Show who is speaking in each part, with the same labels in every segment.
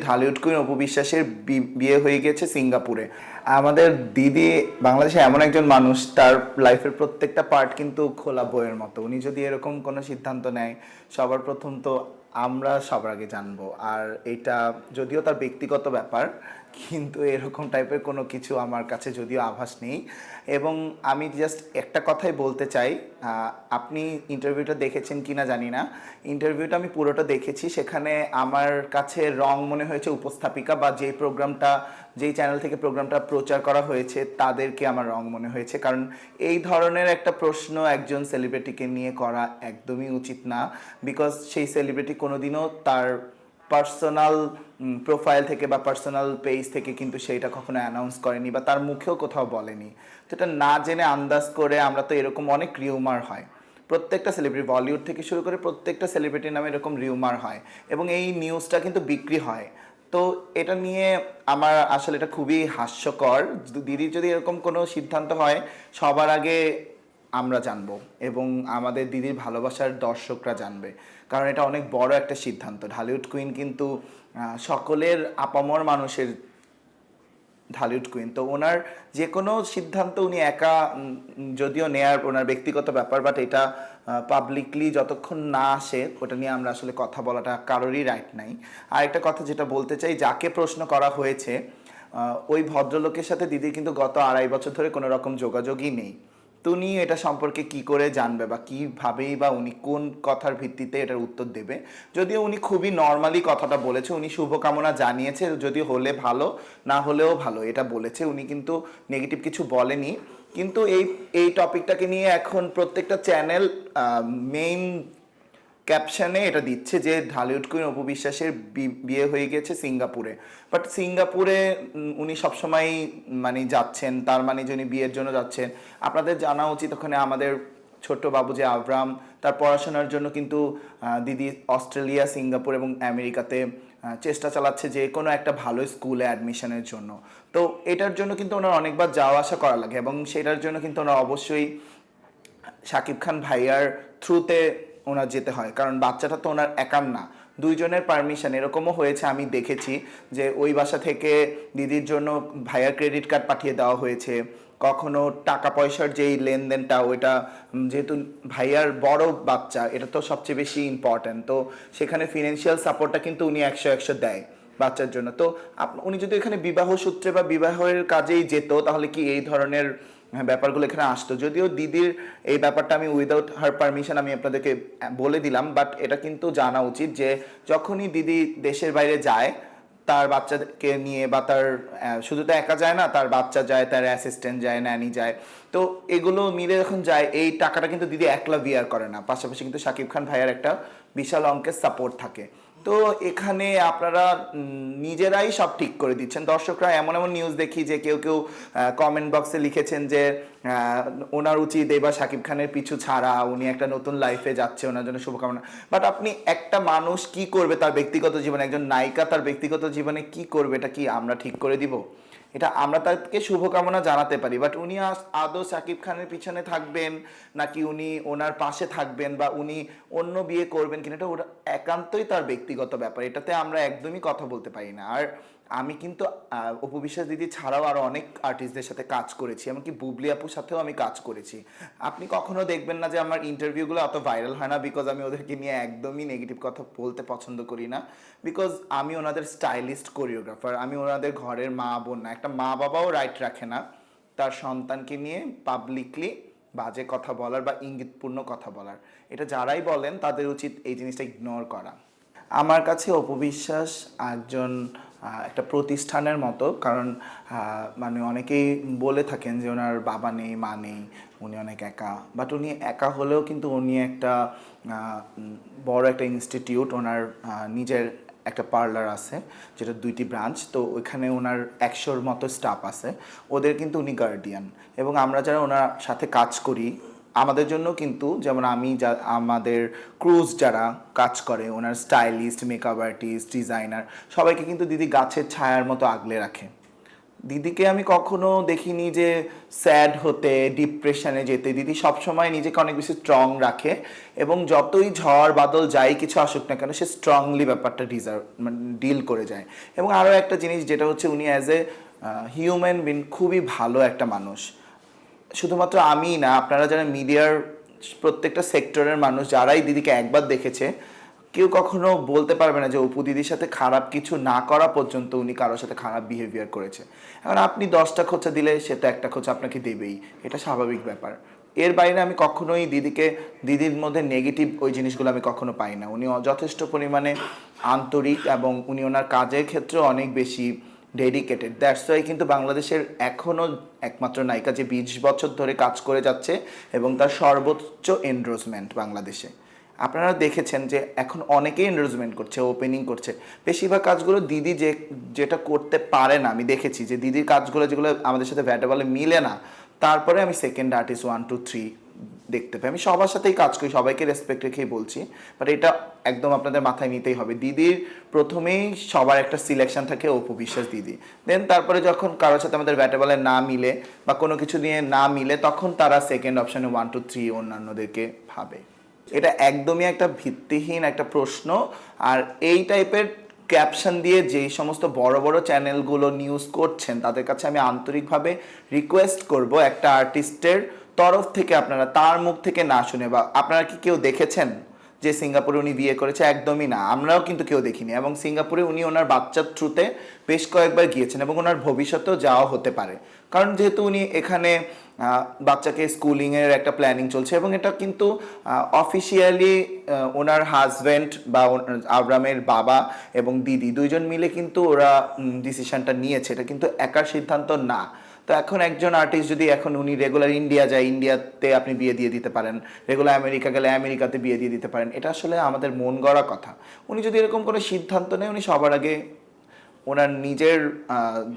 Speaker 1: Dhallywood queen Apu বিশ্বাসের বিয়ে হয়ে গেছে সিঙ্গাপুরে। আমাদের দিদি বাংলাদেশে এমন একজন মানুষ, তার লাইফের প্রত্যেকটা পার্ট কিন্তু খোলা বইয়ের মতো। উনি যদি এরকম কোনো সিদ্ধান্ত নেয়, সবার প্রথম তো আমরা সবার আগে জানবো। আর এটা যদিও তার ব্যক্তিগত ব্যাপার, কিন্তু এরকম টাইপের কোনো কিছু আমার কাছে যদিও আভাস নেই। এবং আমি জাস্ট একটা কথাই বলতে চাই, আপনি ইন্টারভিউটা দেখেছেন কি না জানি না, ইন্টারভিউটা আমি পুরোটা দেখেছি। সেখানে আমার কাছে রং মনে হয়েছে উপস্থাপিকা বা যেই চ্যানেল থেকে প্রোগ্রামটা প্রচার করা হয়েছে তাদেরকে আমার রং মনে হয়েছে। কারণ এই ধরনের একটা প্রশ্ন একজন সেলিব্রিটিকে নিয়ে করা একদমই উচিত না। বিকজ সেই সেলিব্রিটি কোনোদিনও তার পার্সোনাল প্রোফাইল থেকে বা পার্সোনাল পেজ থেকে কিন্তু সেইটা কখনো অ্যানাউন্স করেনি বা তার মুখেও কোথাও বলেনি। তো এটা না জেনে আন্দাজ করে, আমরা তো এরকম অনেক রিউমার হয়, প্রত্যেকটা সেলিব্রিটি বলিউড থেকে শুরু করে প্রত্যেকটা সেলিব্রিটির নামে এরকম রিউমার হয় এবং এই নিউজটা কিন্তু বিক্রি হয়। তো এটা নিয়ে আমার আসলে এটা খুবই হাস্যকর। দিদির যদি এরকম কোনো সিদ্ধান্ত হয়, সবার আগে আমরা জানবো এবং আমাদের দিদির ভালোবাসার দর্শকরা জানবে। কারণ এটা অনেক বড় একটা সিদ্ধান্ত। ঢালিউড কুইন কিন্তু সকলের আপামর মানুষের ঢালিউড কুইন। তো ওনার যে কোনো সিদ্ধান্ত উনি একা যদিও নেয়ার ওনার ব্যক্তিগত ব্যাপার, বাট এটা পাবলিকলি যতক্ষণ না আসে ওটা নিয়ে আমরা আসলে কথা বলাটা কারোরই রাইট নাই। আর একটা কথা যেটা বলতে চাই, যাকে প্রশ্ন করা হয়েছে ওই ভদ্রলোকের সাথে দিদির কিন্তু গত 2.5 বছর ধরে কোনো রকম যোগাযোগই নেই। তো উনি এটা সম্পর্কে কি করে জানবে বা কীভাবেই বা উনি কোন কথার ভিত্তিতে এটার উত্তর দেবে? যদিও উনি খুবই নর্মালি কথাটা বলেছে, উনি শুভকামনা জানিয়েছে, যদি হলে ভালো, না হলেও ভালো এটা বলেছে, উনি কিন্তু নেগেটিভ কিছু বলেনি। কিন্তু এই টপিকটাকে নিয়ে এখন প্রত্যেকটা চ্যানেল মেইন ক্যাপশনে এটা দিচ্ছে যে ঢালিউড কুইন অপু বিশ্বাসের বিয়ে হয়ে গেছে সিঙ্গাপুরে। বাট সিঙ্গাপুরে উনি সবসময় মানে যাচ্ছেন, তার মানে যে উনি বিয়ের জন্য যাচ্ছেন। আপনাদের জানা উচিত ওখানে আমাদের ছোট্ট বাবু যে আব্রাম, তার পড়াশোনার জন্য কিন্তু দিদি অস্ট্রেলিয়া, সিঙ্গাপুর এবং আমেরিকাতে চেষ্টা চালাচ্ছে যে কোনো একটা ভালো স্কুলে অ্যাডমিশনের জন্য। তো এটার জন্য কিন্তু ওনার অনেকবার যাওয়া আসা করা লাগে এবং সেটার জন্য কিন্তু ওনার অবশ্যই শাকিব খান ভাইয়ার থ্রুতে ওনার যেতে হয়। কারণ বাচ্চাটা তো ওনার একার না, দুইজনের পারমিশন। এরকমও হয়েছে, আমি দেখেছি যে ওই বাসা থেকে দিদির জন্য ভাইয়ার ক্রেডিট কার্ড পাঠিয়ে দেওয়া হয়েছে। কখনো টাকা পয়সার যেই লেনদেনটা, ওইটা যেহেতু ভাইয়ার বড় বাচ্চা, এটা তো সবচেয়ে বেশি ইম্পর্ট্যান্ট। তো সেখানে ফিনান্সিয়াল সাপোর্টটা কিন্তু উনি 100 দেয় বাচ্চার জন্য। তো উনি যদি এখানে বিবাহ সূত্রে বা বিবাহের কাজেই যেত, তাহলে কি এই ধরনের ব্যাপারগুলো এখানে আসতো? যদিও দিদির এই ব্যাপারটা আমি উইদাউট হার পারমিশন আমি আপনাদেরকে বলে দিলাম, বাট এটা কিন্তু জানা উচিত যে যখনই দিদি দেশের বাইরে যায়, তার বাচ্চাকে নিয়ে বা তার শুধু তো একা যায় না, তার বাচ্চা যায়, তার অ্যাসিস্ট্যান্ট যায়, ন্যানি যায়। তো এগুলো মিলে যখন যায়, এই টাকাটা কিন্তু দিদি একলা বিয়ার করে না, পাশাপাশি কিন্তু শাকিব খান ভাইয়ার একটা বিশাল অঙ্কের সাপোর্ট থাকে। তো এখানে আপনারা নিজেরাই সব ঠিক করে দিচ্ছেন। দর্শকরা এমন এমন নিউজ দেখি যে কেউ কেউ কমেন্ট বক্সে লিখেছেন যে ওনার উচিত এবার শাকিব খানের পিছু ছাড়া, উনি একটা নতুন লাইফে যাচ্ছে, ওনার জন্য শুভকামনা। বাট আপনি একটা মানুষ কি করবে তার ব্যক্তিগত জীবনে, একজন নায়িকা তার ব্যক্তিগত জীবনে কি করবে, এটা কি আমরা ঠিক করে দিব? এটা আমরা তাকে শুভকামনা জানাতে পারি, বাট উনি আদৌ শাকিব খানের পিছনে থাকবেন নাকি উনি ওনার পাশে থাকবেন বা উনি অন্য বিয়ে করবেন কিনা, এটা ওটা একান্তই তার ব্যক্তিগত ব্যাপার। এটাতে আমরা একদমই কথা বলতে পারি না। আর আমি কিন্তু অপু বিশ্বাস দিদি ছাড়াও আরও অনেক আর্টিস্টদের সাথে কাজ করেছি, এমনকি বুবলি আপুর সাথেও আমি কাজ করেছি। আপনি কখনো দেখবেন না যে আমার ইন্টারভিউগুলো অত ভাইরাল হয় না, বিকজ আমি ওদেরকে নিয়ে একদমই নেগেটিভ কথা বলতে পছন্দ করি না। বিকজ আমি ওনাদের স্টাইলিস্ট কোরিওগ্রাফার, আমি ওনাদের ঘরের মা বোন না। একটা মা বাবাও রাইট রাখে না তার সন্তানকে নিয়ে পাবলিকলি বাজে কথা বলার বা ইঙ্গিতপূর্ণ কথা বলার। এটা যারাই বলেন তাদের উচিত এই জিনিসটা ইগনোর করা। আমার কাছে অপু বিশ্বাস একজন একটা প্রতিষ্ঠানের মতো। কারণ মানে অনেকেই বলে থাকেন যে ওনার বাবা নেই, মা নেই, উনি অনেক একা। বাট উনি একা হলেও কিন্তু উনি একটা বড় একটা ইনস্টিটিউট, ওনার নিজের একটা পার্লার আছে যেটা 2টি ব্রাঞ্চ। তো ওইখানে ওনার 100-র মতো স্টাফ আছে, ওদের কিন্তু উনি গার্ডিয়ান। এবং আমরা যারা ওনার সাথে কাজ করি, আমাদের জন্য কিন্তু যেমন আমাদের ক্রুজ যারা কাজ করে, ওনার স্টাইলিস্ট, মেকআপ আর্টিস্ট, ডিজাইনার, সবাইকে কিন্তু দিদি গাছের ছায়ার মতো আগলে রাখে। দিদিকে আমি কখনো দেখিনি যে স্যাড হতে, ডিপ্রেশনে যেতে। দিদি সবসময় নিজেকে অনেক বেশি স্ট্রং রাখে এবং যতই ঝড় বাদল যাই কিছু আসুক না কেন সে স্ট্রংলি ব্যাপারটা মানে ডিল করে যায়। এবং আরও একটা জিনিস যেটা হচ্ছে উনি অ্যাজ এ হিউম্যান বিন খুবই ভালো একটা মানুষ। শুধুমাত্র আমি না, আপনারা যারা মিডিয়ার প্রত্যেকটা সেক্টরের মানুষ যারাই দিদিকে একবার দেখেছে, কেউ কখনো বলতে পারবে না যে অপু দিদির সাথে খারাপ কিছু না করা পর্যন্ত উনি কারোর সাথে খারাপ বিহেভিয়ার করেছে। এখন আপনি 10টা খোঁচা দিলে সে তো একটা খোঁচা আপনাকে দেবেই, এটা স্বাভাবিক ব্যাপার। এর বাইরে আমি কখনোই দিদির মধ্যে নেগেটিভ ওই জিনিসগুলো আমি কখনো পাই না। উনি যথেষ্ট পরিমাণে আন্তরিক এবং উনি ওনার কাজের ক্ষেত্রে অনেক বেশি ডেডিকেটেড। দ্যাটস ওয়াই কিন্তু বাংলাদেশের এখনও একমাত্র নায়িকা যে 20 বছর ধরে কাজ করে যাচ্ছে এবং তার সর্বোচ্চ এন্ডোর্সমেন্ট বাংলাদেশে। আপনারা দেখেছেন যে এখন অনেকেই এন্ডোর্সমেন্ট করছে, ওপেনিং করছে। বেশিরভাগ কাজগুলো দিদি যেটা করতে পারে না, আমি দেখেছি যে দিদির কাজগুলো যেগুলো আমাদের সাথে ভ্যাটেবলে মিলে না, তারপরে আমি সেকেন্ড আর্টিস্ট 1 2 3 দেখতে পাই। আমি সবার সাথেই কাজ করি, সবাইকে রেসপেক্ট রেখেই বলছি, বাট এটা একদম আপনাদের মাথায় নিতেই হবে। দিদির প্রথমেই সবার একটা সিলেকশন থাকে অপু বিশ্বাস দিদি, দেন তারপরে যখন কারোর সাথে আমাদের ব্যাটেবলে না মিলে বা কোনো কিছু নিয়ে না মিলে তখন তারা সেকেন্ড অপশনে 1 2 3 অন্যান্যদেরকে ভাবে। এটা একদমই একটা ভিত্তিহীন একটা প্রশ্ন। আর এই টাইপের ক্যাপশন দিয়ে যেই সমস্ত বড় বড় চ্যানেলগুলো নিউজ করছেন তাদের কাছে আমি আন্তরিকভাবে রিকোয়েস্ট করব, একটা আর্টিস্টের তরফ থেকে আপনারা তার মুখ থেকে না শুনে, বা আপনারা কি কেউ দেখেছেন যে সিঙ্গাপুরে উনি বিয়ে করেছে? একদমই না, আমরাও কিন্তু কেউ দেখিনি। এবং সিঙ্গাপুরে উনি ওনার বাচ্চার থ্রুতে বেশ কয়েকবার গিয়েছেন এবং ওনার ভবিষ্যতেও যাওয়া হতে পারে, কারণ যেহেতু উনি এখানে বাচ্চাকে স্কুলিংয়ের একটা প্ল্যানিং চলছে এবং এটা কিন্তু অফিসিয়ালি ওনার হাজব্যান্ড বা আবরামের বাবা এবং দিদি দুইজন মিলে কিন্তু ওরা ডিসিশনটা নিয়েছে, এটা কিন্তু একার সিদ্ধান্ত না। তো এখন একজন আর্টিস্ট যদি এখন উনি রেগুলার ইন্ডিয়া যায়, ইন্ডিয়াতে আপনি বিয়ে দিয়ে দিতে পারেন, রেগুলার আমেরিকা গেলে আমেরিকাতে বিয়ে দিয়ে দিতে পারেন, এটা আসলে আমাদের মন গড়া কথা। উনি যদি এরকম কোনো সিদ্ধান্ত নেয় উনি সবার আগে ওনার নিজের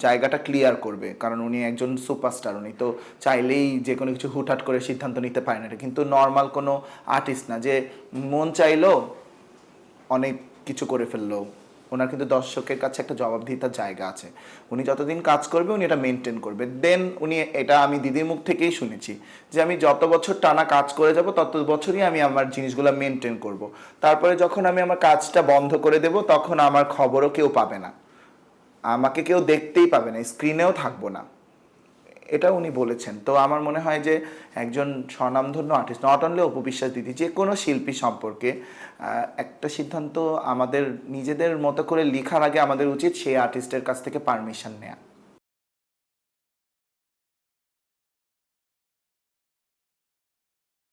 Speaker 1: জায়গাটা ক্লিয়ার করবে, কারণ উনি একজন সুপারস্টার। উনি তো চাইলেই যে কোনো কিছু হুটহাট করে সিদ্ধান্ত নিতে পারেন, এটা কিন্তু নর্মাল কোনো আর্টিস্ট না যে মন চাইলো অনেক কিছু করে ফেললো। ওনার কিন্তু দর্শকের কাছে একটা জবাবদিহিতার জায়গা আছে। উনি যতদিন কাজ করবে উনি এটা মেনটেন করবে। দেন উনি, এটা আমি দিদির মুখ থেকেই শুনেছি যে আমি যত বছর টানা কাজ করে যাব তত বছরই আমি আমার জিনিসগুলো মেনটেন করব। তারপরে যখন আমি আমার কাজটা বন্ধ করে দেব তখন আমার খবরও কেউ পাবে না, আমাকে কেউ দেখতেই পাবে না, স্ক্রিনেও থাকবো না, এটা উনি বলেছেন। তো আমার মনে হয় যে একজন স্বনামধন্য artist, not only Apu Biswas দিদি, যে কোনো শিল্পী সম্পর্কে একটা সিদ্ধান্ত আমাদের নিজেদের মতো করে লেখার আগে আমাদের উচিত সেই আর্টিস্টের কাছ থেকে পারমিশন নেওয়া।